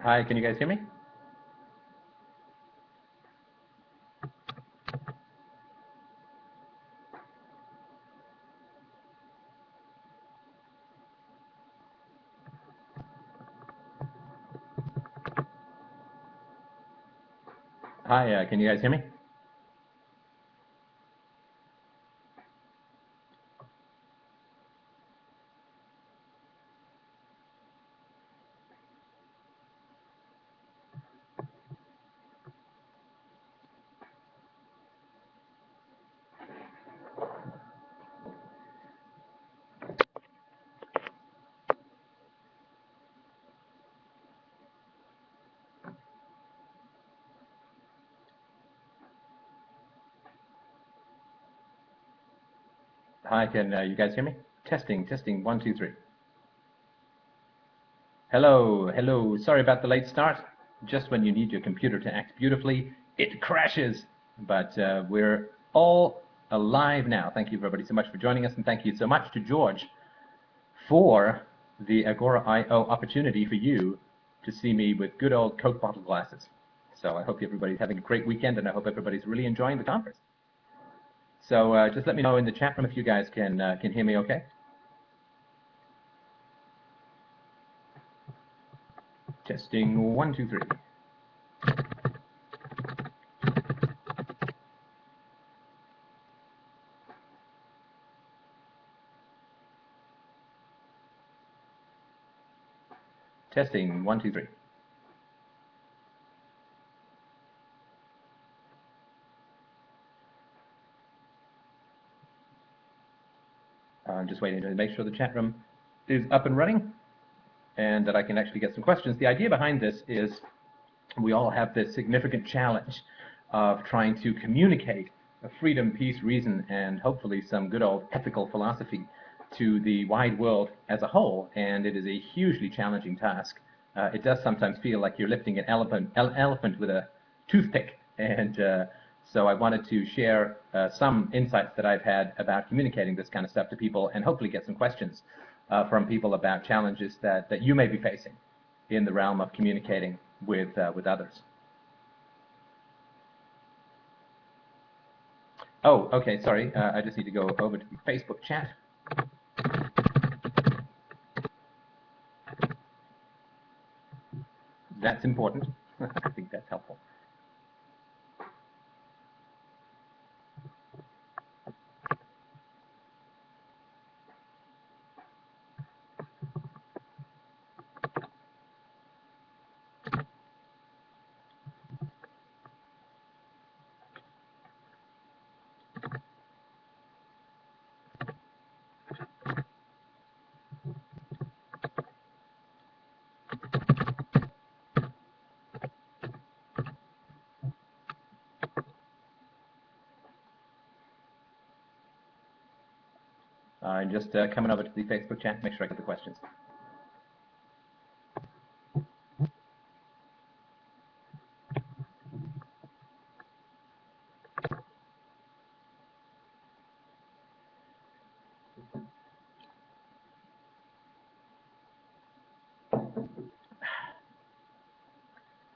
Hi, can you guys hear me? Hi, can you guys hear me? Hi, can you guys hear me? Testing, testing, 1, 2, 3. Hello, hello. Sorry about the late start. Just when you need your computer to act beautifully, it crashes. But we're all alive now. Thank you, everybody, so much for joining us, and thank you so much to George for the Agora I/O opportunity for you to see me with good old Coke bottle glasses. So I hope everybody's having a great weekend, and I hope everybody's really enjoying the conference. So just let me know in the chat room if you guys can hear me okay. Testing, 1, 2, 3. Testing, 1, 2, 3. I'm just waiting to make sure the chat room is up and running and that I can actually get some questions. The idea behind this is we all have this significant challenge of trying to communicate a freedom, peace, reason, and hopefully some good old ethical philosophy to the wide world as a whole, and it is a hugely challenging task. It does sometimes feel like you're lifting an elephant with a toothpick, and so I wanted to share some insights that I've had about communicating this kind of stuff to people, and hopefully get some questions from people about challenges that you may be facing in the realm of communicating with others. Oh, okay, sorry. I just need to go over to the Facebook chat. That's important. I think that's helpful. I'm just coming over to the Facebook chat, make sure I get the questions.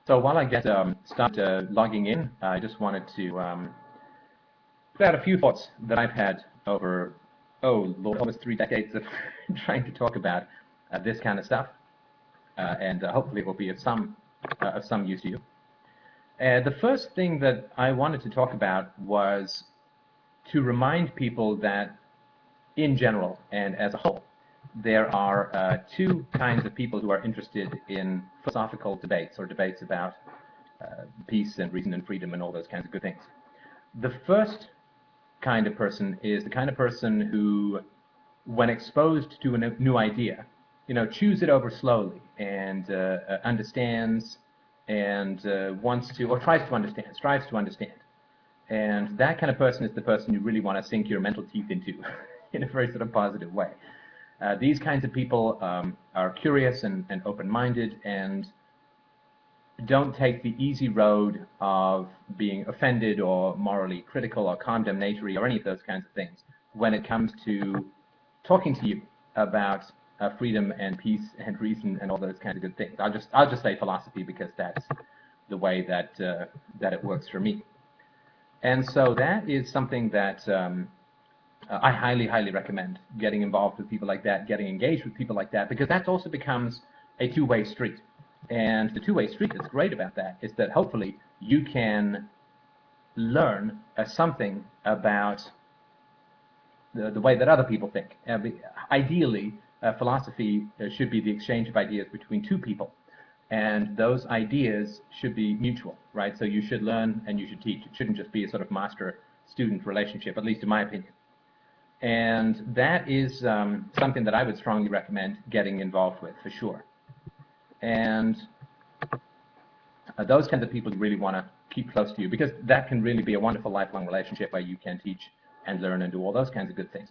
So while I get started logging in, I just wanted to put out a few thoughts that I've had over, oh Lord, almost 3 decades of trying to talk about this kind of stuff, and hopefully it will be of some use to you. The first thing that I wanted to talk about was to remind people that in general and as a whole, there are two kinds of people who are interested in philosophical debates, or debates about peace and reason and freedom and all those kinds of good things. The first kind of person is the kind of person who, when exposed to a new idea, chews it over slowly and understands and wants to, or tries to understand, strives to understand. And that kind of person is the person you really want to sink your mental teeth into in a very sort of positive way. These kinds of people are curious and open-minded and don't take the easy road of being offended or morally critical or condemnatory or any of those kinds of things when it comes to talking to you about freedom and peace and reason and all those kinds of good things. I'll just say philosophy because that's the way that that it works for me. And so that is something that I highly recommend getting involved with people like that, getting engaged with people like that, because that also becomes a two-way street. And the two-way street that's great about that is that hopefully you can learn something about the way that other people think. Ideally, philosophy should be the exchange of ideas between two people, and those ideas should be mutual, right? So you should learn and you should teach. It shouldn't just be a sort of master-student relationship, at least in my opinion. And that is something that I would strongly recommend getting involved with, for sure. And those kinds of people you really want to keep close to you, because that can really be a wonderful lifelong relationship where you can teach and learn and do all those kinds of good things.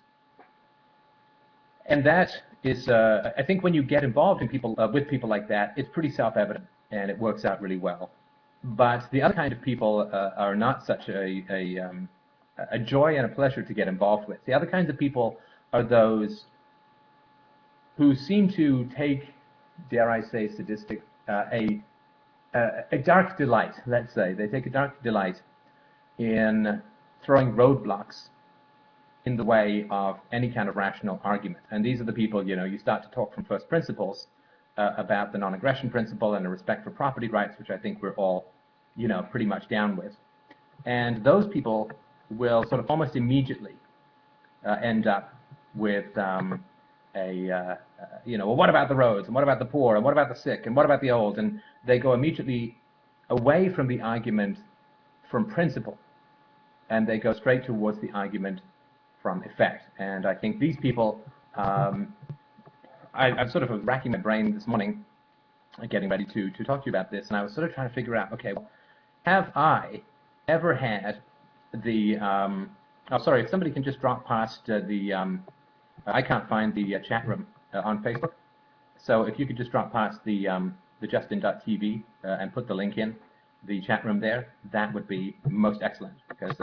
And that is, I think when you get involved in people, with people like that, it's pretty self-evident and it works out really well. But the other kind of people are not such a joy and a pleasure to get involved with. The other kinds of people are those who seem to take, dare I say, sadistic, a dark delight, let's say. They take a dark delight in throwing roadblocks in the way of any kind of rational argument. And these are the people, you start to talk from first principles about the non-aggression principle and the respect for property rights, which I think we're all, pretty much down with. And those people will sort of almost immediately end up with well, what about the roads, and what about the poor, and what about the sick, and what about the old? And they go immediately away from the argument from principle, and they go straight towards the argument from effect. And I think these people, I've sort of racking my brain this morning, getting ready to talk to you about this, and I was sort of trying to figure out, okay, well, have I ever had the, oh, sorry, if somebody can just drop past I can't find the chat room on Facebook, so if you could just drop past the justin.tv and put the link in the chat room there, that would be most excellent, because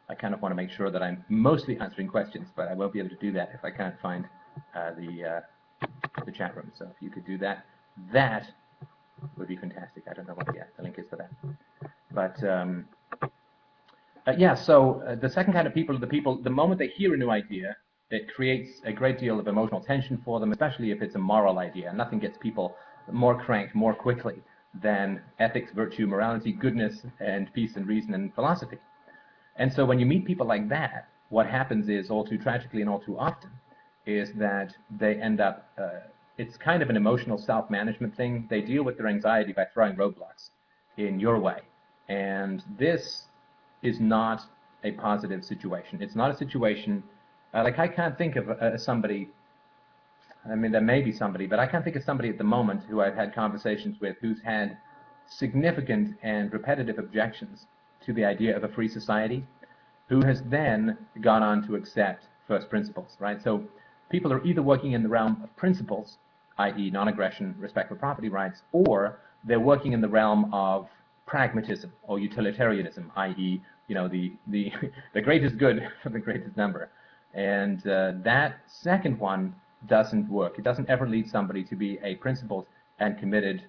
I kind of want to make sure that I'm mostly answering questions, but I won't be able to do that if I can't find the chat room. So if you could do that, that would be fantastic. I don't know what the link is for that. But yeah, so the second kind of people are the people, the moment they hear a new idea, it creates a great deal of emotional tension for them, especially if it's a moral idea. Nothing gets people more cranked more quickly than ethics, virtue, morality, goodness, and peace and reason and philosophy. And so when you meet people like that, what happens is, all too tragically and all too often, is that they end up, it's kind of an emotional self-management thing. They deal with their anxiety by throwing roadblocks in your way. And this is not a positive situation. It's not a situation, like I can't think of somebody, I mean, there may be somebody, but I can't think of somebody at the moment who I've had conversations with who's had significant and repetitive objections to the idea of a free society, who has then gone on to accept first principles, right? So people are either working in the realm of principles, i.e. non-aggression, respect for property rights, or they're working in the realm of pragmatism or utilitarianism, i.e. the greatest good for the greatest number. And that second one doesn't work. It doesn't ever lead somebody to be a principled and committed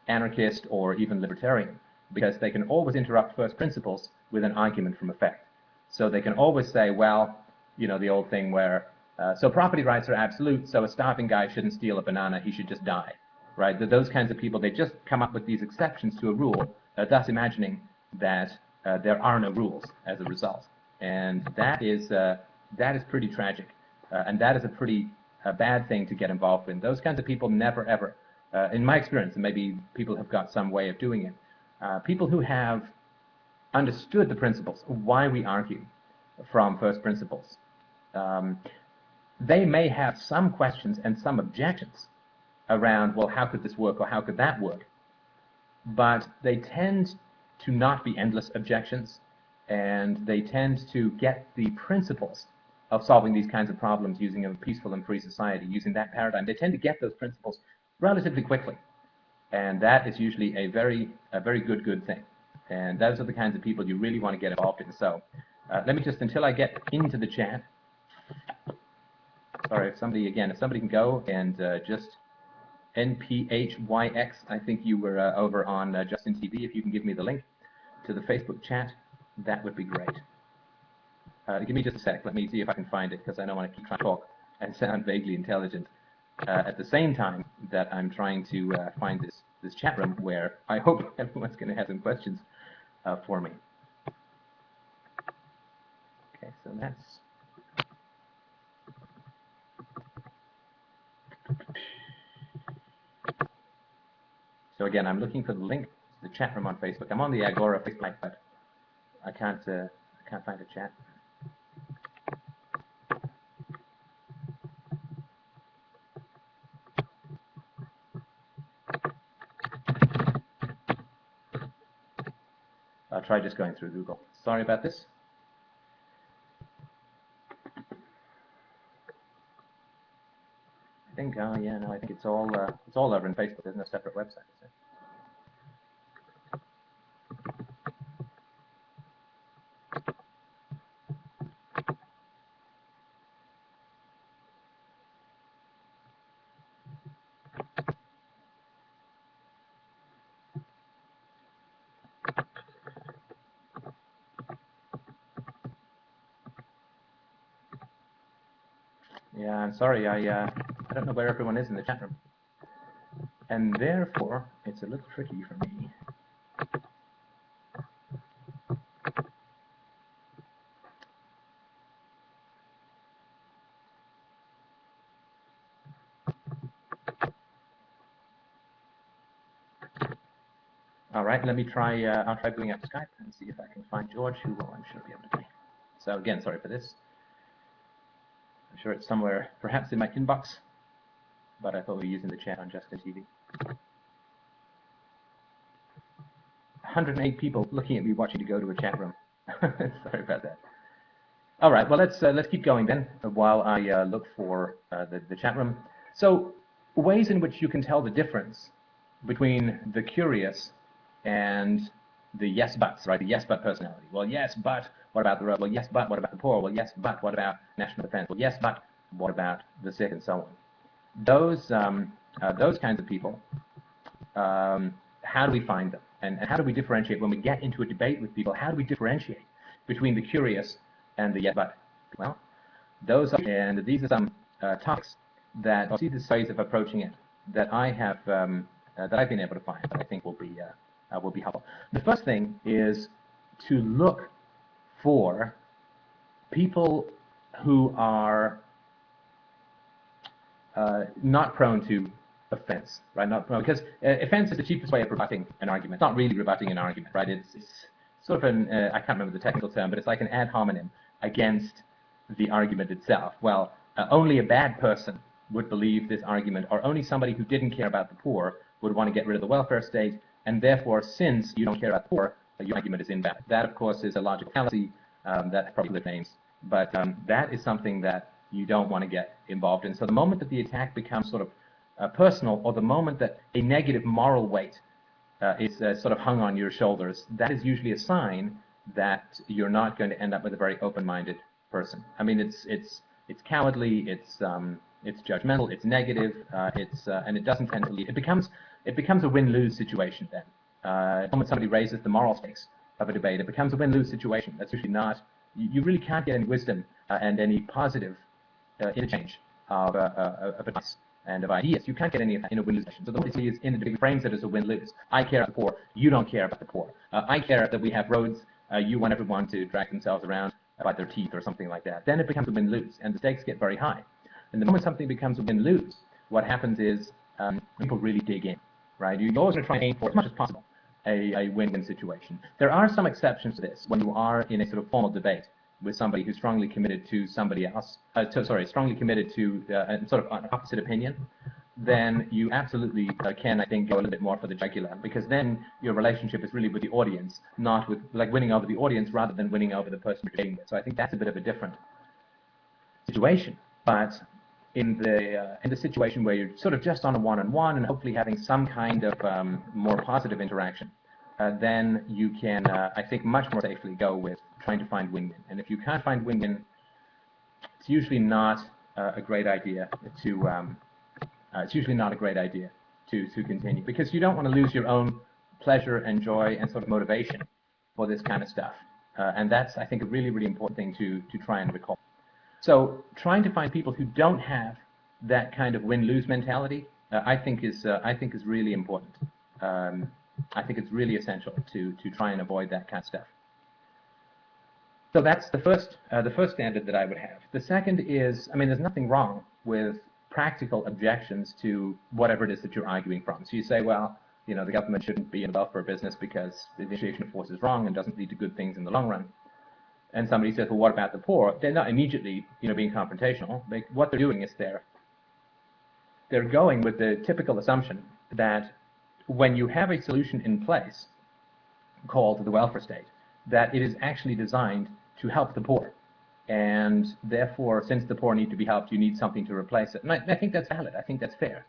anarchist or even libertarian, because they can always interrupt first principles with an argument from effect. So they can always say, well, the old thing where, so property rights are absolute, so a starving guy shouldn't steal a banana, he should just die, right? Those kinds of people, they just come up with these exceptions to a rule, thus imagining that there are no rules as a result. And that is pretty tragic, and that is a pretty bad thing to get involved in. Those kinds of people never, ever, in my experience, and maybe people have got some way of doing it, people who have understood the principles, why we argue from first principles, they may have some questions and some objections around, well, how could this work or how could that work? But they tend to not be endless objections, and they tend to get the principles of solving these kinds of problems using a peaceful and free society, using that paradigm. They tend to get those principles relatively quickly, and that is usually a very good thing. And those are the kinds of people you really want to get involved in. So let me just, until I get into the chat, Sorry, if somebody can go and just NPHYX, I think you were over on Justin TV. If you can give me the link to the Facebook chat, that would be great. Give me just a sec. Let me see if I can find it, because I don't want to keep trying to talk and sound vaguely intelligent at the same time that I'm trying to find this chat room where I hope everyone's going to have some questions for me. Okay, so that's... So again, I'm looking for the link to the chat room on Facebook. I'm on the Agora Facebook, but I can't find a chat. I'll try just going through Google. Sorry about this. I think, yeah, no, I think it's all over in Facebook. There's no separate website, is there? Yeah, I'm sorry, I don't know where everyone is in the chat room. And therefore, it's a little tricky for me. All right, let me try, I'll try bringing up Skype and see if I can find George, who I'm sure will be able to do. So again, sorry for this. I'm sure it's somewhere, perhaps in my inbox, but I thought we were using the chat on Justin TV. 108 people looking at me watching to go to a chat room. Sorry about that. All right, well, let's keep going then while I look for the chat room. So ways in which you can tell the difference between the curious and the yes buts, right? The yes but personality. Well, yes, but what about the road? Well, yes, but what about the poor? Well, yes, but what about national defense? Well, yes, but what about the sick, and so on. Those kinds of people, how do we find them? And how do we differentiate when we get into a debate with people? How do we differentiate between the curious and the yes but? Well, these are some topics that, or see the ways of approaching it that I have that I've been able to find that I think will be helpful. The first thing is to look for people who are not prone to offense, right? Not prone, because offense is the cheapest way of rebutting an argument. It's not really rebutting an argument, right? It's sort of an I can't remember the technical term, but it's like an ad hominem against the argument itself. Well, only a bad person would believe this argument, or only somebody who didn't care about the poor would want to get rid of the welfare state, and therefore, since you don't care about the poor, your argument is invalid. That, of course, is a logical fallacy that probably names, but that is something that you don't want to get involved in. So the moment that the attack becomes sort of personal, or the moment that a negative moral weight is sort of hung on your shoulders, that is usually a sign that you're not going to end up with a very open-minded person. I mean, it's cowardly, it's judgmental, it's negative, and it doesn't tend to lead. It becomes a win-lose situation then. The moment somebody raises the moral stakes of a debate, it becomes a win-lose situation. That's usually not. You really can't get any wisdom and any positive interchange of advice and of ideas. You can't get any of that in a win-lose situation. So the what you see is in the debate frames it as a win-lose. I care about the poor. You don't care about the poor. I care that we have roads. You want everyone to drag themselves around by their teeth or something like that. Then it becomes a win-lose, and the stakes get very high. And the moment something becomes a win-lose, what happens is people really dig in, right? You always want to try and aim for, as much as possible, a win-win situation. There are some exceptions to this when you are in a sort of formal debate with somebody who's strongly committed to somebody else, strongly committed to sort of an opposite opinion, then you absolutely can, I think, go a little bit more for the jugular, because then your relationship is really with the audience, not with, like, winning over the audience rather than winning over the person you're debating with. So I think that's a bit of a different situation. But in the situation where you're sort of just on a one-on-one and hopefully having some kind of more positive interaction, then you can, I think, much more safely go with trying to find win-win. And if you can't find win-win, it's usually not a great idea to. It's usually not a great idea to continue, because you don't want to lose your own pleasure and joy and sort of motivation for this kind of stuff. And that's, I think, a really, really important thing to try and recall. So trying to find people who don't have that kind of win-lose mentality, I think is really important. I think it's really essential to try and avoid that kind of stuff. So that's the first standard that I would have. The second is, I mean, there's nothing wrong with practical objections to whatever it is that you're arguing from. So you say, well, you know, the government shouldn't be in welfare business because the initiation of force is wrong and doesn't lead to good things in the long run. And somebody says, well, what about the poor? They're not immediately, you know, being confrontational. What they're doing is they're going with the typical assumption that when you have a solution in place called the welfare state, that it is actually designed to help the poor. And therefore, since the poor need to be helped, you need something to replace it. And I think that's valid. I think that's fair.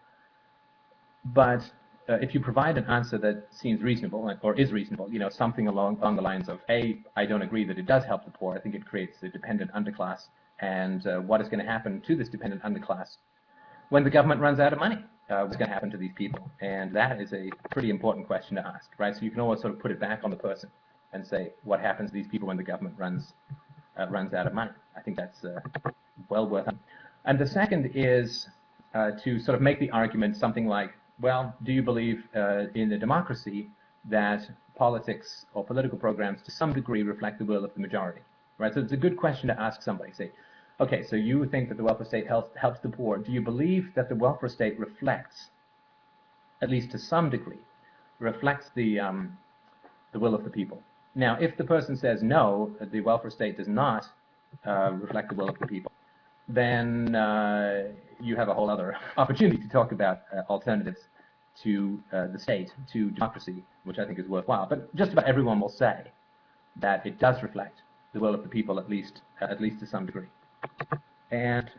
But if you provide an answer that seems reasonable, or is reasonable, you know, something along the lines of, A, I don't agree that it does help the poor. I think it creates a dependent underclass. And what is going to happen to this dependent underclass when the government runs out of money? What's going to happen to these people? And that is a pretty important question to ask, right? So you can always sort of put it back on the person and say, what happens to these people when the government runs out of money? I think that's well worth it. And the second is to sort of make the argument something like, well, do you believe in a democracy that politics or political programs to some degree reflect the will of the majority? Right? So it's a good question to ask somebody. Say, okay, so you think that the welfare state helps the poor. Do you believe that the welfare state reflects, at least to some degree, reflects the will of the people? Now, if the person says no, the welfare state does not reflect the will of the people, then you have a whole other opportunity to talk about alternatives to the state, to democracy, which I think is worthwhile. But just about everyone will say that it does reflect the will of the people, at least to some degree. And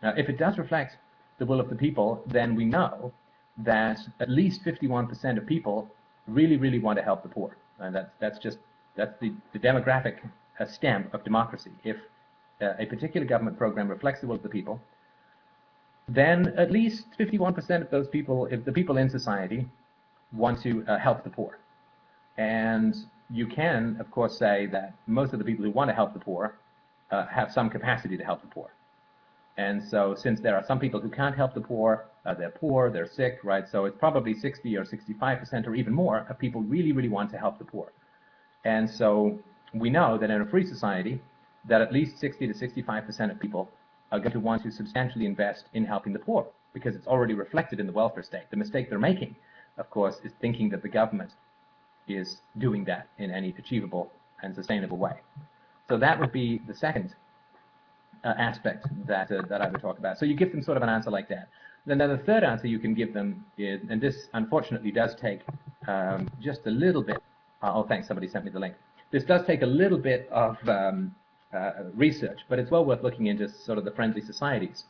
if it does reflect the will of the people, then we know that at least 51% of people really, really want to help the poor. And that's the demographic stamp of democracy. If a particular government program reflects the will of the people, then at least 51% of those people, if the people in society, want to help the poor. And you can, of course, say that most of the people who want to help the poor have some capacity to help the poor. And so since there are some people who can't help the poor, they're sick, right? So it's probably 60 or 65% or even more of people really, really want to help the poor. And so we know that in a free society, that at least 60 to 65% of people are going to want to substantially invest in helping the poor, because it's already reflected in the welfare state. The mistake they're making, of course, is thinking that the government is doing that in any achievable and sustainable way. So that would be the second aspect that I would talk about. So you give them sort of an answer like that. Then the third answer you can give them is, and this unfortunately does take just a little bit, oh thanks, somebody sent me the link. This does take a little bit of research, but it's well worth looking into sort of the friendly societies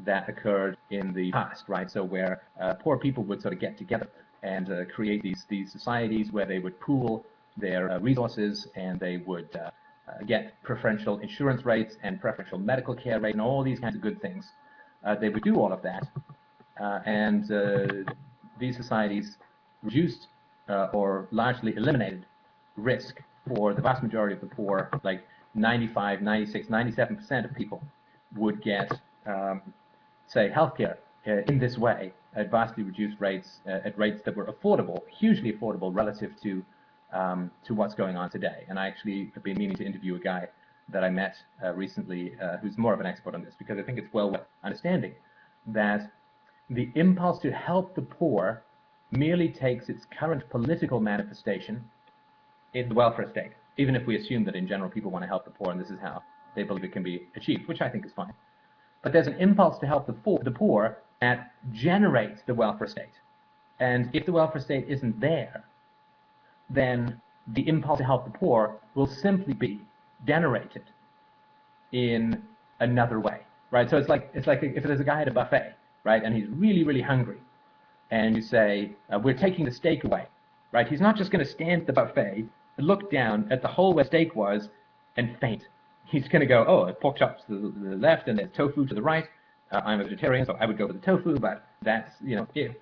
that occurred in the past, right? So where poor people would sort of get together and create these societies where they would pool their resources, and they would get preferential insurance rates and preferential medical care rate and all these kinds of good things. They would do all of that, and these societies reduced or largely eliminated risk for the vast majority of the poor. Like 95, 96, 97% of people would get, say, healthcare in this way at vastly reduced rates, at rates that were affordable, hugely affordable relative to what's going on today. And I actually have been meaning to interview a guy that I met recently who's more of an expert on this, because I think it's well worth understanding that the impulse to help the poor merely takes its current political manifestation in the welfare state, even if we assume that in general people want to help the poor and this is how they believe it can be achieved, which I think is fine. But there's an impulse to help the poor that generates the welfare state. And if the welfare state isn't there, then the impulse to help the poor will simply be generated in another way, right? So it's like if there's a guy at a buffet, right, and he's really, really hungry, and you say, we're taking the steak away, right? He's not just going to stand at the buffet, look down at the hole where steak was, and faint. He's going to go, oh, pork chops to the left, and there's tofu to the right, I'm a vegetarian, so I would go for the tofu, but that's, you know, if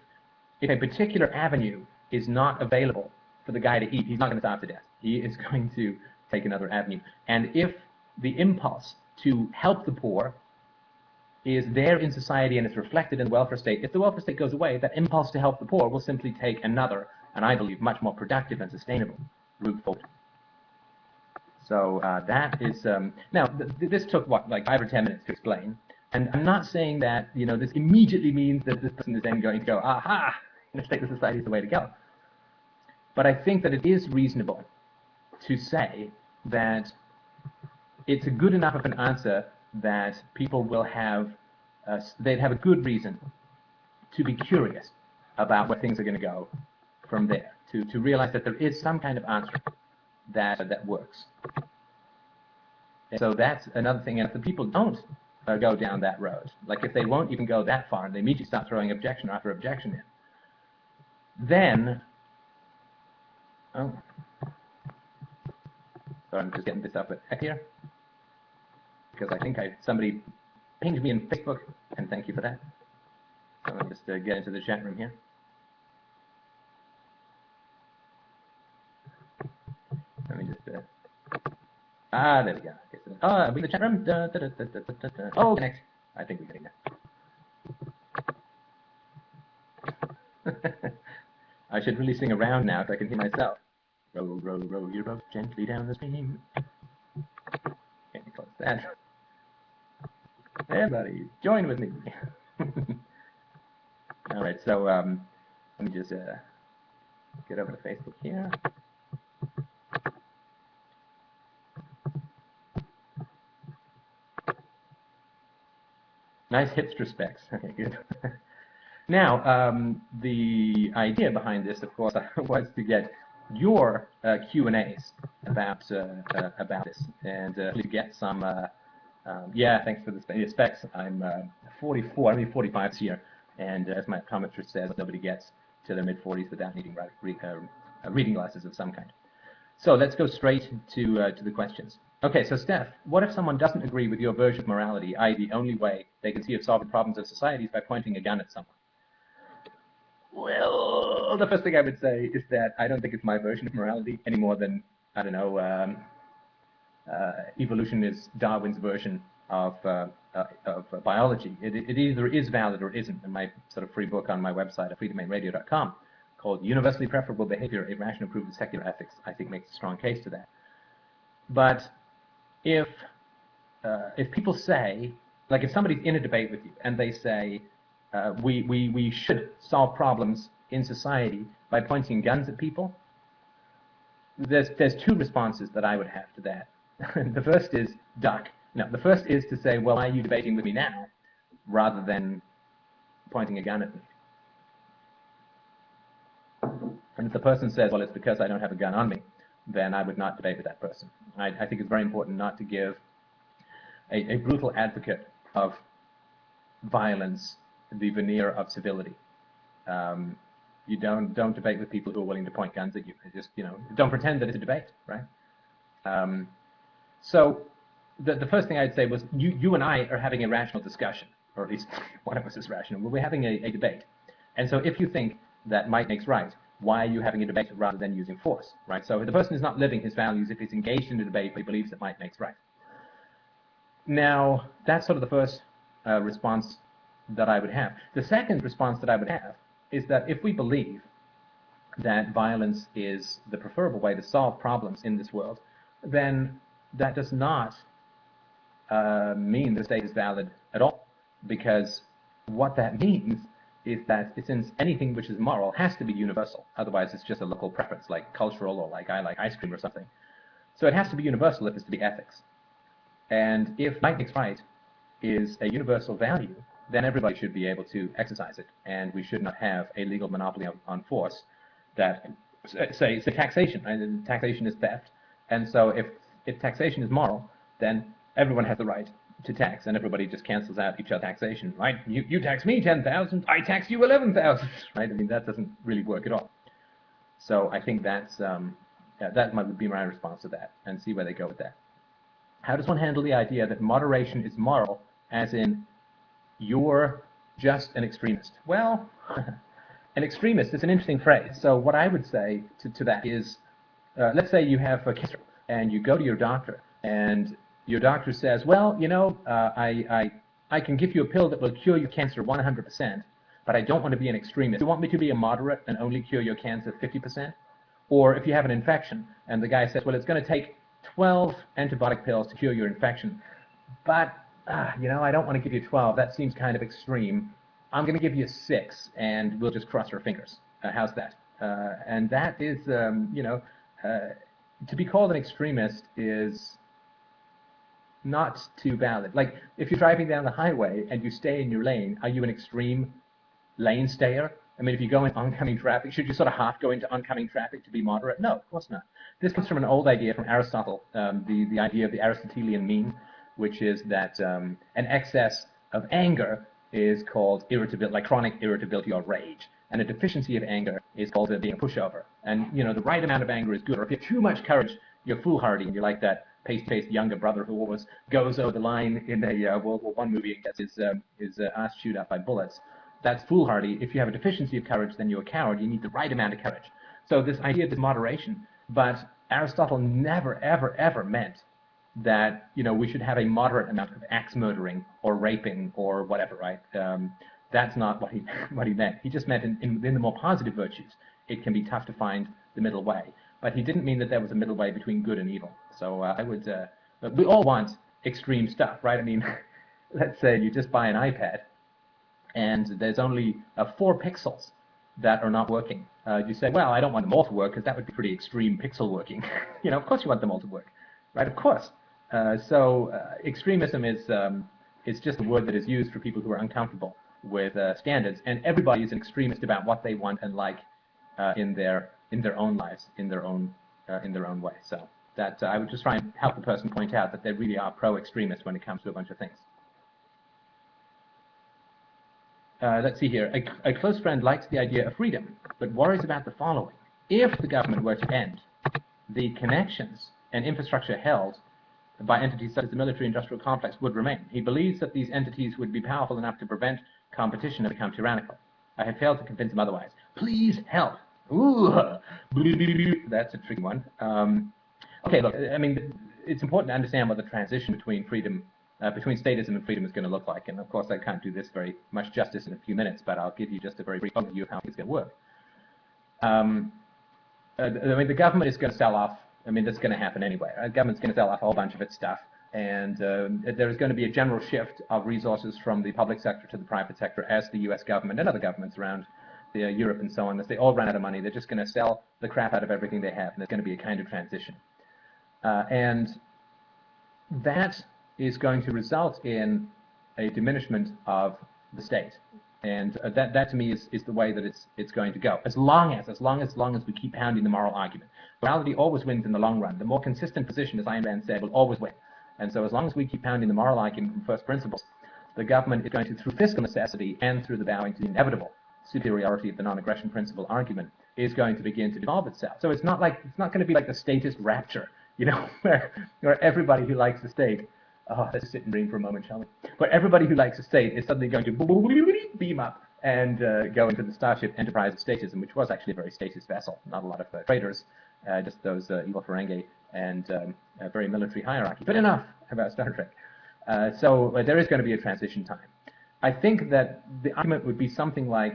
a particular avenue is not available for the guy to eat, he's not going to starve to death. He is going to take another avenue. And if the impulse to help the poor is there in society and it's reflected in the welfare state, if the welfare state goes away, that impulse to help the poor will simply take another, and I believe much more productive and sustainable route forward. So that is, now this took what, like 5 or 10 minutes to explain, and I'm not saying that, you know, this immediately means that this person is then going to go, aha, state society is the way to go. But I think that it is reasonable to say that it's a good enough of an answer that people will have, they'd have a good reason to be curious about where things are going to go from there, to realize that there is some kind of answer that works. And so that's another thing. And if the people don't go down that road, like if they won't even go that far and they immediately start throwing objection after objection in, then, oh, sorry, I'm just getting this up here, because I think somebody pinged me in Facebook, and thank you for that. So let me just get into the chat room here. Let me just, there we go. Okay, so, oh, we in the chat room. Oh, connect. I think we're getting there. I should really sing around now so I can hear myself. Row, row, row your boat gently down the stream. Can't you close that? Everybody, join with me. All right, so let me just get over to Facebook here. Nice hipster specs. Okay, good. Now, the idea behind this, of course, was to get your Q&As about this, and to get some. Yeah, thanks for the specs. I'm 44. I mean 45 this year, and as my optometrist says, nobody gets to their mid-40s without needing reading glasses of some kind. So let's go straight to the questions. Okay, so Steph, what if someone doesn't agree with your version of morality, i.e. the only way they can see of solving problems of society is by pointing a gun at someone? Well, the first thing I would say is that I don't think it's my version of morality any more than, I don't know, evolution is Darwin's version of biology. It either is valid or isn't. In my sort of free book on my website at freedomainradio.com called Universally Preferable Behavior, A Rational Proof of Secular Ethics, I think makes a strong case to that. But if people say, like if somebody's in a debate with you and they say, we should solve problems in society by pointing guns at people, there's two responses that I would have to that. The first is duck. No, the first is to say, well, why are you debating with me now, rather than pointing a gun at me. And if the person says, well, it's because I don't have a gun on me, then I would not debate with that person. I think it's very important not to give a brutal advocate of violence the veneer of civility. You don't debate with people who are willing to point guns at you. Just, you know, don't pretend that it's a debate, right? So the first thing I'd say was you and I are having a rational discussion, or at least one of us is rational. We're having a debate. And so if you think that might makes right, why are you having a debate rather than using force, right? So the person is not living his values if he's engaged in a debate, but he believes that might makes right. Now, that's sort of the first response that I would have. The second response that I would have is that if we believe that violence is the preferable way to solve problems in this world, then that does not mean the state is valid at all, because what that means is that since anything which is moral has to be universal, otherwise it's just a local preference, like cultural, or like I like ice cream or something. So it has to be universal if it's to be ethics. And if might makes right is a universal value, then everybody should be able to exercise it, and we should not have a legal monopoly on force that, say taxation. Right? Taxation is theft, and so if taxation is moral, then everyone has the right to tax, and everybody just cancels out each other's taxation, right? You tax me 10,000, I tax you 11,000, right? I mean, that doesn't really work at all. So I think that's that might be my response to that, and see where they go with that. How does one handle the idea that moderation is moral, as in you're just an extremist. Well, an extremist is an interesting phrase. So what I would say to that is, let's say you have a cancer and you go to your doctor and your doctor says, well, you know, I can give you a pill that will cure your cancer 100%, but I don't want to be an extremist. Do you want me to be a moderate and only cure your cancer 50%? Or if you have an infection and the guy says, well, it's going to take 12 antibiotic pills to cure your infection, but you know, I don't want to give you 12. That seems kind of extreme. I'm going to give you 6, and we'll just cross our fingers. How's that? And that is, you know, to be called an extremist is not too valid. Like, if you're driving down the highway and you stay in your lane, are you an extreme lane stayer? I mean, if you go in oncoming traffic, should you sort of half go into oncoming traffic to be moderate? No, of course not. This comes from an old idea from Aristotle, the idea of the Aristotelian mean, which is that an excess of anger is called irritability, like chronic irritability or rage, and a deficiency of anger is called being a pushover. And you know, the right amount of anger is good. Or if you have too much courage, you're foolhardy, and you're like that paste-faced younger brother who always goes over the line in a World War I movie and gets his ass chewed up by bullets. That's foolhardy. If you have a deficiency of courage, then you're a coward. You need the right amount of courage. So this idea of this moderation, but Aristotle never, ever, ever meant that, you know, we should have a moderate amount of axe murdering or raping or whatever, right? That's not what he meant. He just meant in the more positive virtues, it can be tough to find the middle way. But he didn't mean that there was a middle way between good and evil. So I would, we all want extreme stuff, right? I mean, let's say you just buy an iPad and there's only 4 pixels that are not working. You say, well, I don't want them all to work because that would be pretty extreme pixel working. You know, of course you want them all to work, right? Of course. So extremism is just a word that is used for people who are uncomfortable with standards, and everybody is an extremist about what they want and like in their own lives, in their own way. So that I would just try and help the person point out that they really are pro-extremists when it comes to a bunch of things. Let's see here. A close friend likes the idea of freedom, but worries about the following. If the government were to end, the connections and infrastructure held by entities such as the military-industrial complex would remain. He believes that these entities would be powerful enough to prevent competition and become tyrannical. I have failed to convince him otherwise. Please help. Ooh, that's a tricky one. Okay, look, I mean, it's important to understand what the transition between freedom, between statism and freedom is going to look like. And of course, I can't do this very much justice in a few minutes, but I'll give you just a very brief overview of how it's going to work. I mean, the government is going to sell off. I mean, that's going to happen anyway. The government's going to sell off a whole bunch of its stuff, and there is going to be a general shift of resources from the public sector to the private sector as the U.S. government and other governments around Europe and so on, as they all run out of money. They're just going to sell the crap out of everything they have, and there's going to be a kind of transition. And that is going to result in a diminishment of the state. And that to me is the way that it's going to go. As long as we keep pounding the moral argument. Morality always wins in the long run. The more consistent position, as Ayn Rand said, will always win. And so as long as we keep pounding the moral argument from first principles, the government is going to, through fiscal necessity and through the bowing to the inevitable superiority of the non-aggression principle argument, is going to begin to devolve itself. So it's not going to be like the statist rapture, you know, where everybody who likes the state, let's sit and dream for a moment, shall we? Where everybody who likes the state is suddenly going to beam up and go into the Starship Enterprise of statism, which was actually a very statist vessel. Not a lot of traders, just those evil Ferengi and a very military hierarchy. But enough about Star Trek. So there is going to be a transition time. I think that the argument would be something like,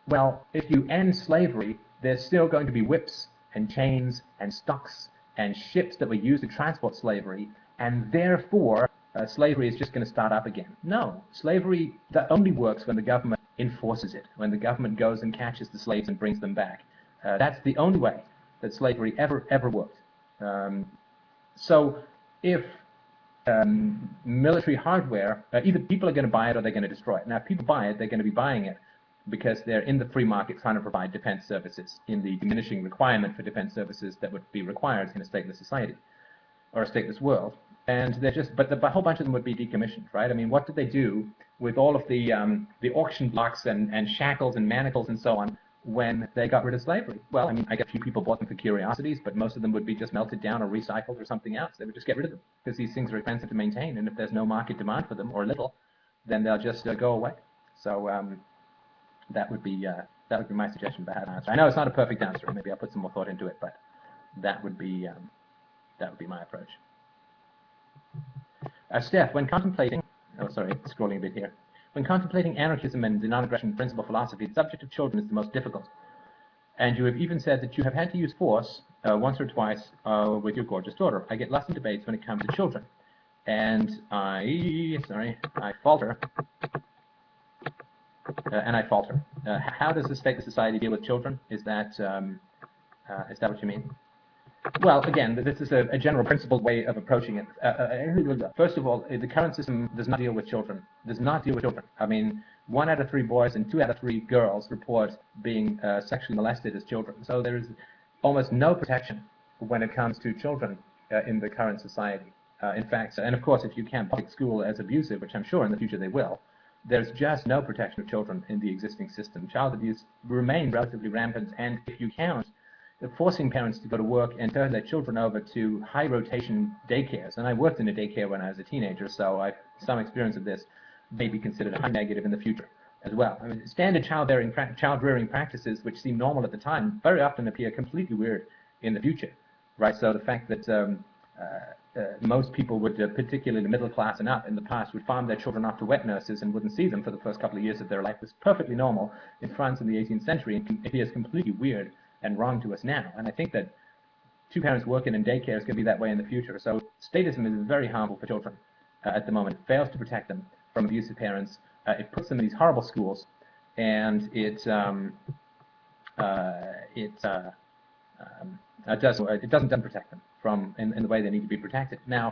well, if you end slavery, there's still going to be whips and chains and stocks and ships that were used to transport slavery, and therefore slavery is just going to start up again. No, slavery that only works when the government enforces it, when the government goes and catches the slaves and brings them back. That's the only way that slavery ever worked. So if military hardware, either people are going to buy it or they're going to destroy it. Now, if people buy it, they're going to be buying it because they're in the free market trying to provide defense services in the diminishing requirement for defense services that would be required in a stateless society or a stateless world. And they're just, but a whole bunch of them would be decommissioned, right? I mean, what did they do with all of the auction blocks and shackles and manacles and so on when they got rid of slavery? Well, I mean, I guess a few people bought them for curiosities, but most of them would be just melted down or recycled or something else. They would just get rid of them because these things are expensive to maintain, and if there's no market demand for them or little, then they'll just go away. So that would be my suggestion for how to answer. I know it's not a perfect answer. Maybe I'll put some more thought into it, but that would be my approach. Steph, when contemplating, scrolling a bit here. When contemplating anarchism and the non-aggression principle philosophy, the subject of children is the most difficult. And you have even said that you have had to use force once or twice with your gorgeous daughter. I get lost in debates when it comes to children. And I falter. How does the state of society deal with children? Is that what you mean? Well, again, this is a general principled way of approaching it. First of all, the current system does not deal with children. Does not deal with children. I mean, 1 out of 3 boys and 2 out of 3 girls report being sexually molested as children. So there is almost no protection when it comes to children in the current society. In fact, and of course, if you count public school as abusive, which I'm sure in the future they will, there's just no protection of children in the existing system. Child abuse remains relatively rampant, and if you count forcing parents to go to work and turn their children over to high-rotation daycares, and I worked in a daycare when I was a teenager, so I've some experience of this, may be considered a high negative in the future as well. I mean, standard child-rearing practices, which seem normal at the time, very often appear completely weird in the future, right? So the fact that most people would, particularly the middle class and up in the past, would farm their children off to wet nurses and wouldn't see them for the first couple of years of their life was perfectly normal in France in the 18th century, and appears completely weird and wrong to us now. And I think that 2 parents working in daycare is going to be that way in the future. So statism is very harmful for children at the moment. It fails to protect them from abusive parents. It puts them in these horrible schools, and it doesn't protect them from in the way they need to be protected. Now,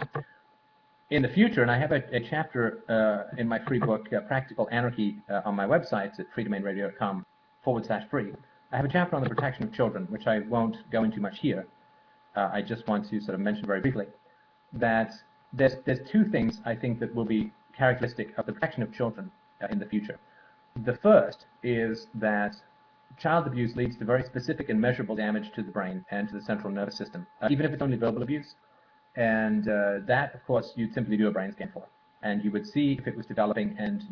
in the future, and I have a chapter in my free book, Practical Anarchy, on my website at freedomainradio.com/free. I have a chapter on the protection of children, which I won't go into much here. I just want to sort of mention very briefly that there's 2 things I think that will be characteristic of the protection of children in the future. The first is that child abuse leads to very specific and measurable damage to the brain and to the central nervous system, even if it's only verbal abuse. And that, of course, you'd simply do a brain scan for, and you would see if it was developing, and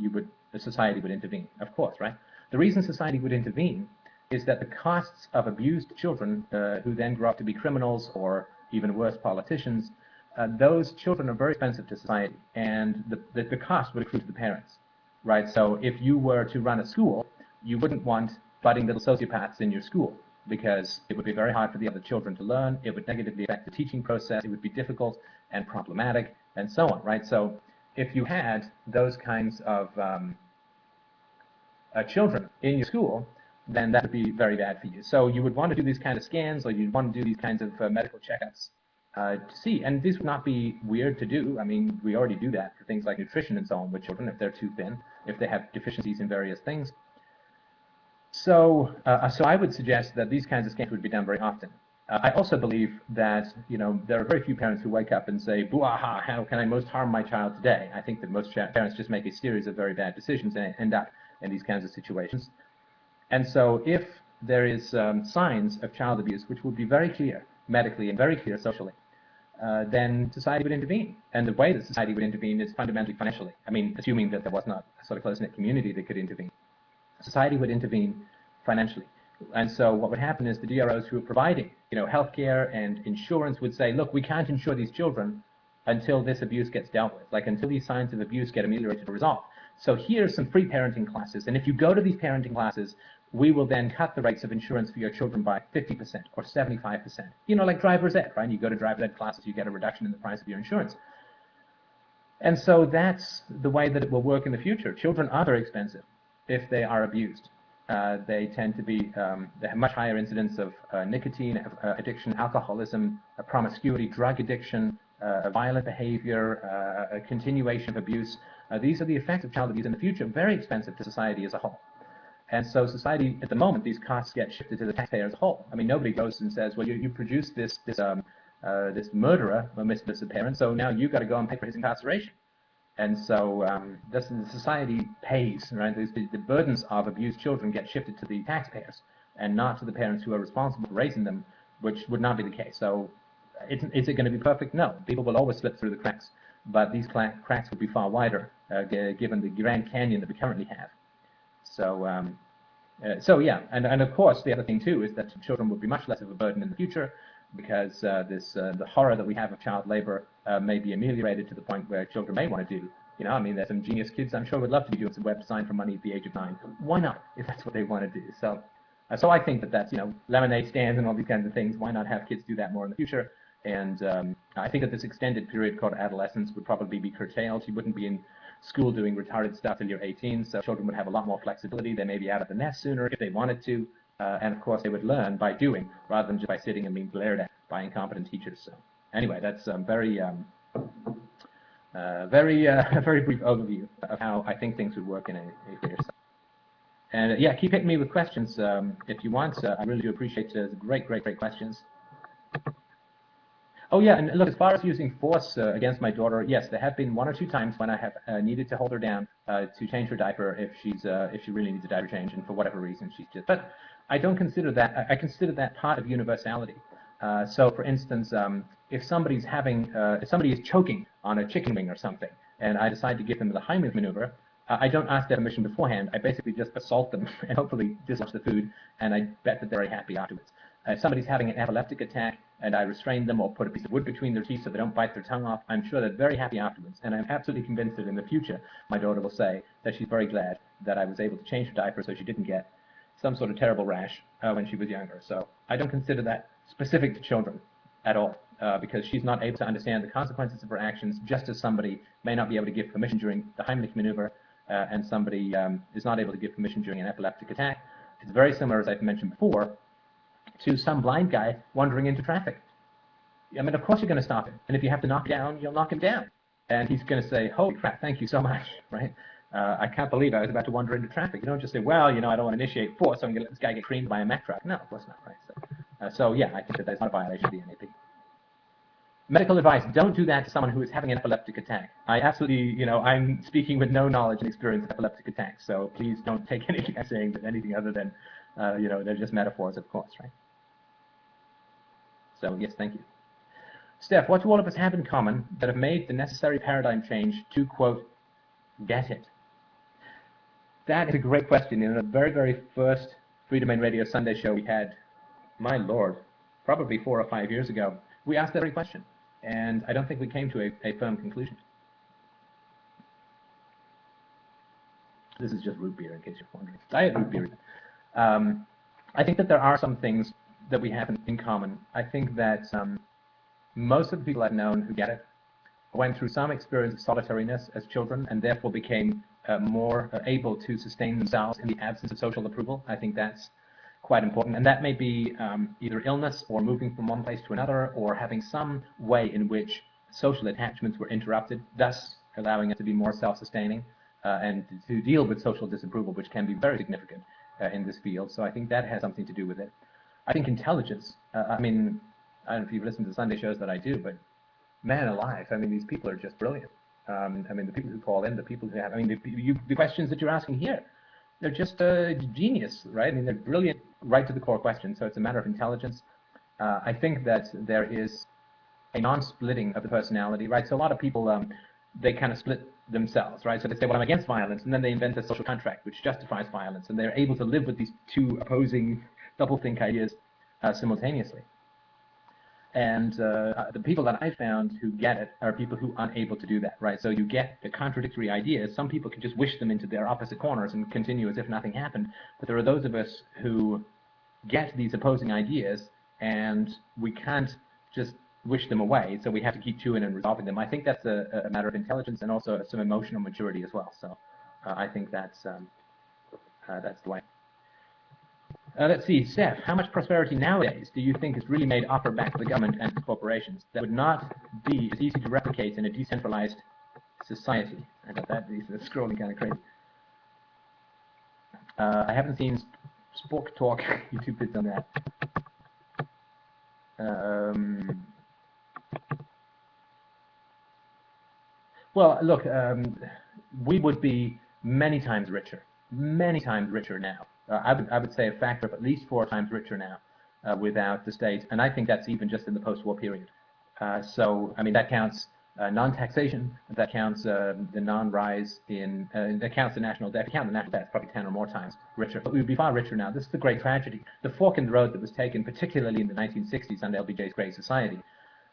the society would intervene, of course, right? The reason society would intervene is that the costs of abused children who then grow up to be criminals or even worse, politicians, those children are very expensive to society, and the cost would accrue to the parents, right? So if you were to run a school, you wouldn't want budding little sociopaths in your school, because it would be very hard for the other children to learn. It would negatively affect the teaching process. It would be difficult and problematic, and so on, right? So if you had those kinds of children in your school, then that would be very bad for you. So you would want to do these kind of scans, or you'd want to do these kinds of medical checkups to see. And these would not be weird to do. I mean, we already do that for things like nutrition and so on with children, if they're too thin, if they have deficiencies in various things. So I would suggest that these kinds of scans would be done very often. I also believe that, there are very few parents who wake up and say, boo-aha, how can I most harm my child today? I think that most parents just make a series of very bad decisions and end up in these kinds of situations. And so if there is signs of child abuse, which would be very clear medically and very clear socially, then society would intervene. And the way that society would intervene is fundamentally financially. I mean, assuming that there was not a sort of close-knit community that could intervene. Society would intervene financially. And so what would happen is the DROs who are providing, healthcare and insurance would say, look, we can't insure these children until this abuse gets dealt with, like until these signs of abuse get ameliorated or resolved. So here's some free parenting classes. And if you go to these parenting classes, we will then cut the rates of insurance for your children by 50% or 75%. Like driver's ed, right? You go to driver's ed classes, you get a reduction in the price of your insurance. And so that's the way that it will work in the future. Children are very expensive if they are abused. They tend to be, they have much higher incidence of nicotine addiction, alcoholism, promiscuity, drug addiction, violent behavior, a continuation of abuse. These are the effects of child abuse in the future, very expensive to society as a whole. And so society, at the moment, these costs get shifted to the taxpayer as a whole. I mean, nobody goes and says, well, you produced this murderer, Mr. Parent, so now you've got to go and pay for his incarceration. And so the society pays, right? The burdens of abused children get shifted to the taxpayers and not to the parents who are responsible for raising them, which would not be the case. So is it going to be perfect? No. People will always slip through the cracks. but these cracks would be far wider given the Grand Canyon that we currently have. So yeah, and of course the other thing too is that children would be much less of a burden in the future, because the horror that we have of child labor may be ameliorated to the point where children may want to do. I mean, there's some genius kids I'm sure would love to be doing some web design for money at the age of 9. Why not, if that's what they want to do? So I think that's lemonade stands and all these kinds of things. Why not have kids do that more in the future? And I think that this extended period called adolescence would probably be curtailed. You wouldn't be in school doing retarded stuff till you're 18, so children would have a lot more flexibility. They may be out of the nest sooner if they wanted to, and of course they would learn by doing rather than just by sitting and being glared at by incompetent teachers. So anyway, that's a very brief overview of how I think things would work in a clear sense. And yeah, keep hitting me with questions if you want. I really do appreciate great questions. Oh yeah, and look, as far as using force against my daughter, yes, there have been 1 or 2 times when I have needed to hold her down to change her diaper if she really needs a diaper change, and for whatever reason she's just. But I don't consider that. I consider that part of universality. So, for instance, if somebody is choking on a chicken wing or something, and I decide to give them the Heimlich maneuver, I don't ask their permission beforehand. I basically just assault them and hopefully dislodge the food, and I bet that they're very happy afterwards. If somebody's having an epileptic attack and I restrain them or put a piece of wood between their teeth so they don't bite their tongue off, I'm sure they're very happy afterwards. And I'm absolutely convinced that in the future, my daughter will say that she's very glad that I was able to change her diaper so she didn't get some sort of terrible rash when she was younger. So I don't consider that specific to children at all, because she's not able to understand the consequences of her actions, just as somebody may not be able to give permission during the Heimlich maneuver, and somebody is not able to give permission during an epileptic attack. It's very similar, as I've mentioned before, to some blind guy wandering into traffic. I mean, of course you're going to stop him, and if you have to knock down, you'll knock him down, and he's going to say, "Holy crap, thank you so much," right? I can't believe I was about to wander into traffic. You don't just say, "Well, I don't want to initiate force, so I'm going to let this guy get creamed by a Mack truck." No, of course not, right? So yeah, I think that that's not a violation of the NAP. Medical advice: don't do that to someone who is having an epileptic attack. I absolutely, I'm speaking with no knowledge and experience of epileptic attacks, so please don't take anything I'm saying as anything other than, they're just metaphors, of course, right? So yes, thank you. Steph, what do all of us have in common that have made the necessary paradigm change to, quote, get it? That is a great question. In the very first Freedomain Radio Sunday show we had, my lord, probably 4 or 5 years ago, we asked that very question, and I don't think we came to a firm conclusion. This is just root beer, in case you're wondering. Diet root beer. I think that there are some things that we have in common. I think that most of the people I've known who get it went through some experience of solitariness as children and therefore became more able to sustain themselves in the absence of social approval. I think that's quite important, and that may be either illness or moving from one place to another or having some way in which social attachments were interrupted, thus allowing us to be more self-sustaining and to deal with social disapproval, which can be very significant in this field. So I think that has something to do with it. I think intelligence, I mean, I don't know if you've listened to the Sunday shows that I do, but man alive, I mean, these people are just brilliant. I mean, the people who call in, the people who have, I mean, the questions that you're asking here, they're just genius, right? I mean, they're brilliant, right to the core questions. So it's a matter of intelligence. I think that there is a non-splitting of the personality, right? So a lot of people, they kind of split themselves, right? So they say, well, I'm against violence, and then they invent a social contract which justifies violence, and they're able to live with these two opposing doublethink ideas simultaneously. And the people that I found who get it are people who aren't able to do that, right? So you get the contradictory ideas. Some people can just wish them into their opposite corners and continue as if nothing happened. But there are those of us who get these opposing ideas, and we can't just wish them away. So we have to keep chewing and resolving them. I think that's a matter of intelligence and also some emotional maturity as well. So I think that's the way. Let's see, Steph, how much prosperity nowadays do you think is really made off or back to the government and corporations that would not be as easy to replicate in a decentralized society? I got that, these are scrolling kind of crazy. I haven't seen Spork Talk YouTube vids on that. Well, look, we would be many times richer now. I would say a factor of at least 4 times richer now without the state, and I think that's even just in the post-war period. So, I mean, that counts non-taxation, that counts the non-rise in, that counts the national debt. If you count the national debt, it's probably 10 or more times richer. But we would be far richer now. This is the great tragedy. The fork in the road that was taken, particularly in the 1960s under LBJ's Great Society,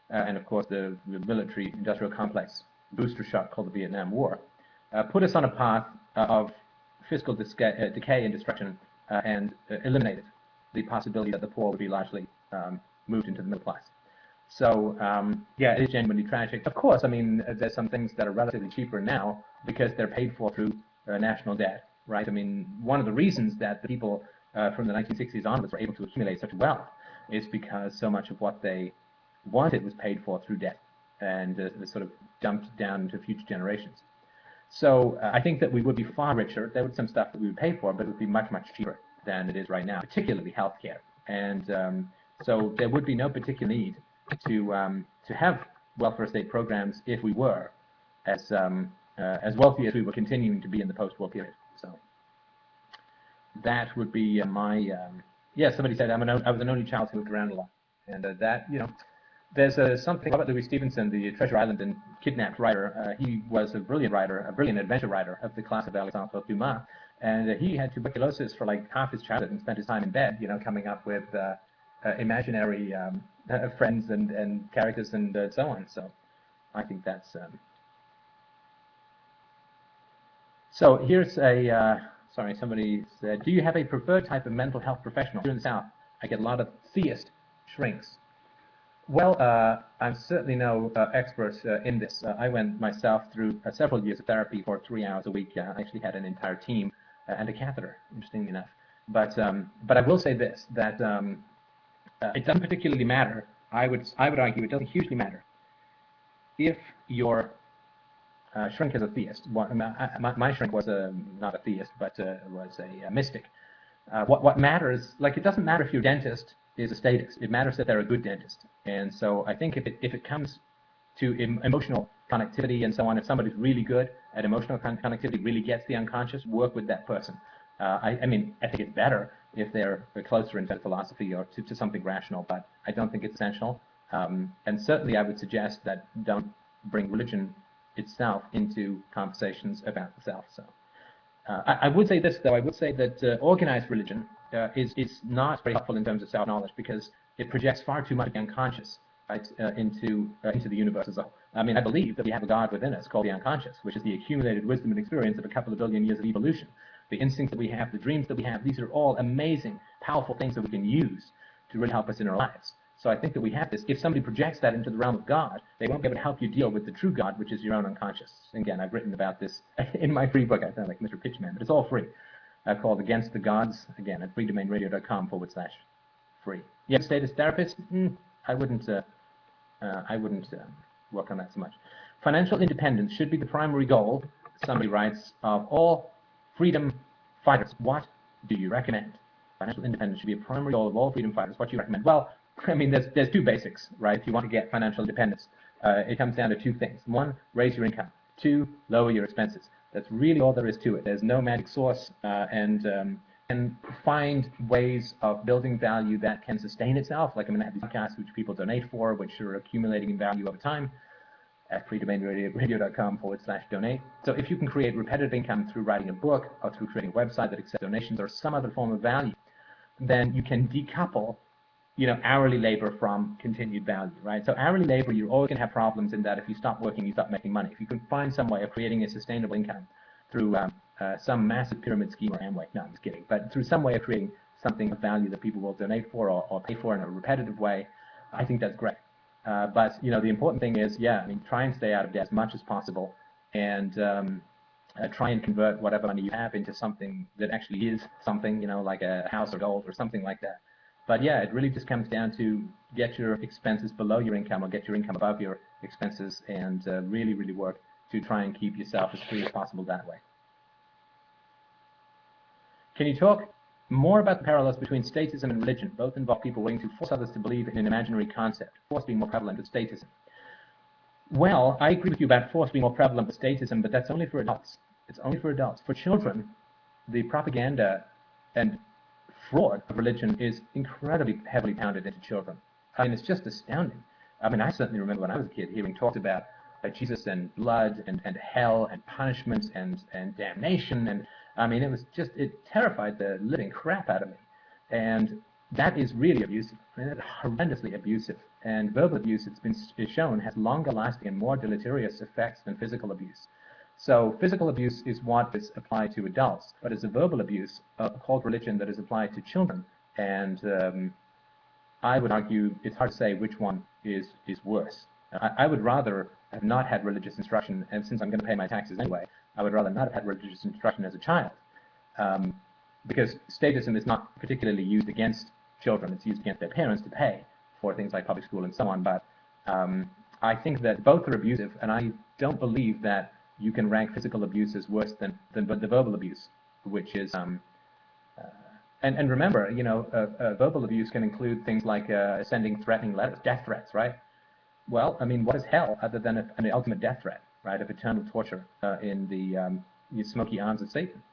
and of course the military-industrial complex booster shot called the Vietnam War, put us on a path of fiscal decay and destruction, and eliminated the possibility that the poor would be largely moved into the middle class. So yeah, it is genuinely tragic. Of course, I mean, there's some things that are relatively cheaper now because they're paid for through national debt, right? I mean, one of the reasons that the people from the 1960s onwards were able to accumulate such wealth is because so much of what they wanted was paid for through debt and sort of dumped down into future generations. So I think that we would be far richer. There would be some stuff that we would pay for, but it would be much, much cheaper than it is right now, particularly healthcare. And so there would be no particular need to have welfare state programs if we were as wealthy as we were continuing to be in the post-war period. So that would be my yeah. Somebody said I was an only child who moved around a lot, and that, you know, there's something about Louis Stevenson, the Treasure Island and Kidnapped writer. He was a brilliant writer, a brilliant adventure writer of the class of Alexandre Dumas, and he had tuberculosis for like half his childhood and spent his time in bed, you know, coming up with imaginary friends and characters and so on. So I think that's so here's a sorry, somebody said, do you have a preferred type of mental health professional? Here in the South, I get a lot of theist shrinks. Well, I'm certainly no expert in this. I went myself through several years of therapy for 3 hours a week. I actually had an entire team and a catheter, interestingly enough. But I will say this, that it doesn't particularly matter. I would argue it doesn't hugely matter if your shrink is a theist. My shrink was not a theist, but was a mystic. What matters, like, it doesn't matter if your dentist is a statist. It matters that they're a good dentist. And so I think if it comes to emotional connectivity and so on, if somebody's really good at emotional connectivity, really gets the unconscious, work with that person. I mean, I think it's better if they're closer into philosophy or to something rational, but I don't think it's essential. And certainly I would suggest that don't bring religion itself into conversations about the self. So I would say this, though. I would say that organized religion is not very helpful in terms of self-knowledge, because it projects far too much of the unconscious, right, into the universe as a whole. I mean, I believe that we have a God within us called the unconscious, which is the accumulated wisdom and experience of a couple of billion years of evolution. The instincts that we have, the dreams that we have, these are all amazing, powerful things that we can use to really help us in our lives. So I think that we have this. If somebody projects that into the realm of God, they won't be able to help you deal with the true God, which is your own unconscious. Again, I've written about this in my free book. I sound like Mr. Pitchman, but it's all free. Called Against the Gods, again, at freedomainradio.com/free. You have a status therapist? I wouldn't work on that so much. Financial independence should be the primary goal, somebody writes, of all freedom fighters. What do you recommend? Financial independence should be a primary goal of all freedom fighters. What do you recommend? Well, I mean, there's two basics, right? If you want to get financial independence, it comes down to two things. One, raise your income. Two, lower your expenses. That's really all there is to it. There's no magic sauce, and find ways of building value that can sustain itself. Like, I'm going to have these podcasts which people donate for, which are accumulating in value over time at freedomainradio.com/donate. So if you can create repetitive income through writing a book or through creating a website that accepts donations or some other form of value, then you can decouple, you know, hourly labor from continued value, right? So hourly labor, you're always going to have problems in that if you stop working, you stop making money. If you can find some way of creating a sustainable income through some massive pyramid scheme or Amway, no, I'm just kidding, but through some way of creating something of value that people will donate for or pay for in a repetitive way, I think that's great. But, you know, the important thing is, yeah, I mean, try and stay out of debt as much as possible, and try and convert whatever money you have into something that actually is something, you know, like a house or gold or something like that. But yeah, it really just comes down to get your expenses below your income or get your income above your expenses, and really, really work to try and keep yourself as free as possible that way. Can you talk more about the parallels between statism and religion? Both involve people willing to force others to believe in an imaginary concept, force being more prevalent with statism. Well, I agree with you about force being more prevalent with statism, but that's only for adults. It's only for adults. For children, the propaganda and fraud of religion is incredibly heavily pounded into children. I mean, it's just astounding. I mean, I certainly remember when I was a kid hearing talks about Jesus and blood and hell and punishment and damnation, and I mean, it terrified the living crap out of me. And that is really abusive. I mean, horrendously abusive. And verbal abuse, it's shown, has longer lasting and more deleterious effects than physical abuse. So physical abuse is what is applied to adults, but it's a verbal abuse called religion that is applied to children. And I would argue it's hard to say which one is worse. I would rather have not had religious instruction, and since I'm going to pay my taxes anyway, I would rather not have had religious instruction as a child. Because statism is not particularly used against children. It's used against their parents to pay for things like public school and so on. But I think that both are abusive, and I don't believe that you can rank physical abuse as worse than the verbal abuse, which is and remember, you know, verbal abuse can include things like sending threatening letters, death threats, right? Well, I mean, what is hell other than an ultimate death threat, right, of eternal torture in the smoky arms of Satan?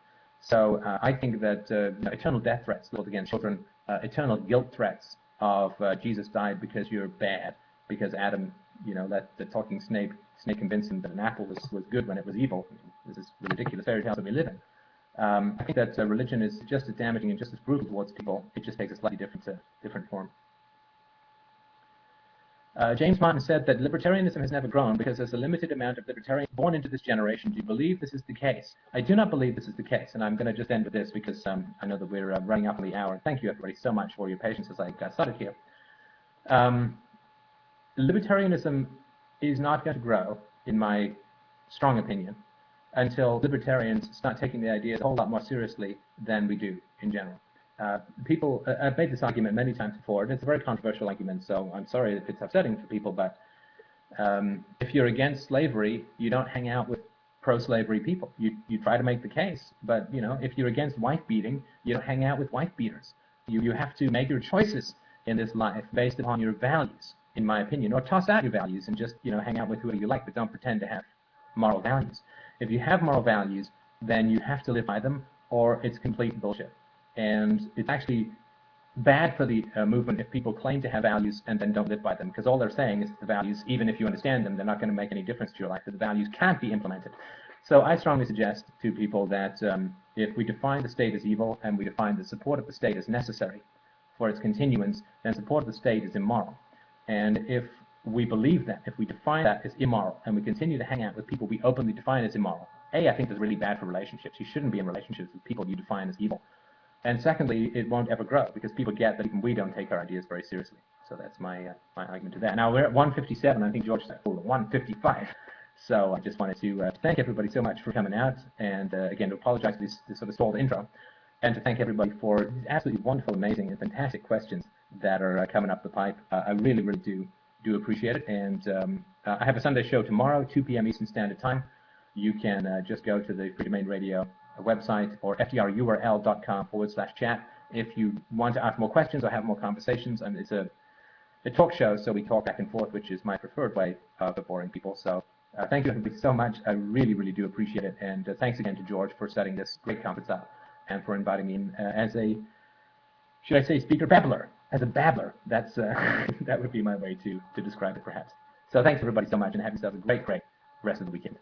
So I think that eternal death threats leveled against children, eternal guilt threats of Jesus died because you're bad, because Adam, you know, let the talking snake convince him that an apple was good when it was evil. I mean, this is the ridiculous fairy tales that we live in. I think that religion is just as damaging and just as brutal towards people. It just takes a slightly different form. James Martin said that libertarianism has never grown because there's a limited amount of libertarians born into this generation. Do you believe this is the case? I do not believe this is the case, and I'm going to just end with this because I know that we're running up on the hour. Thank you, everybody, so much for your patience as I got started here. Libertarianism is not going to grow, in my strong opinion, until libertarians start taking the ideas a whole lot more seriously than we do in general. People, I've made this argument many times before, and it's a very controversial argument, so I'm sorry if it's upsetting for people, but if you're against slavery, you don't hang out with pro-slavery people. You try to make the case, but you know, if you're against wife beating, you don't hang out with wife beaters. You have to make your choices in this life based upon your values, in my opinion, or toss out your values and just, you know, hang out with whoever you like, but don't pretend to have moral values. If you have moral values, then you have to live by them, or it's complete bullshit. And it's actually bad for the movement if people claim to have values and then don't live by them, because all they're saying is the values, even if you understand them, they're not going to make any difference to your life, because the values can't be implemented. So I strongly suggest to people that if we define the state as evil and we define the support of the state as necessary for its continuance, then support of the state is immoral. And if we believe that, if we define that as immoral and we continue to hang out with people we openly define as immoral, I think that's really bad for relationships. You shouldn't be in relationships with people you define as evil. And secondly, it won't ever grow because people get that even we don't take our ideas very seriously. So that's my argument to that. Now we're at 1:57. I think George said 1:55. So I just wanted to thank everybody so much for coming out, and again to apologize for this sort of stalled intro, and to thank everybody for these absolutely wonderful, amazing, and fantastic questions that are coming up the pipe. I really, really do appreciate it. And I have a Sunday show tomorrow, 2 p.m. Eastern Standard Time. You can just go to the Freedomain Radio website or fdrurl.com/chat if you want to ask more questions or have more conversations. And it's a talk show, so we talk back and forth, which is my preferred way of boring people. So thank you everybody so much. I really, really do appreciate it. And thanks again to George for setting this great conference up and for inviting me in as a, should I say, speaker babbler, as a babbler. That's that would be my way to describe it, perhaps. So thanks everybody so much, and have yourselves a great rest of the weekend.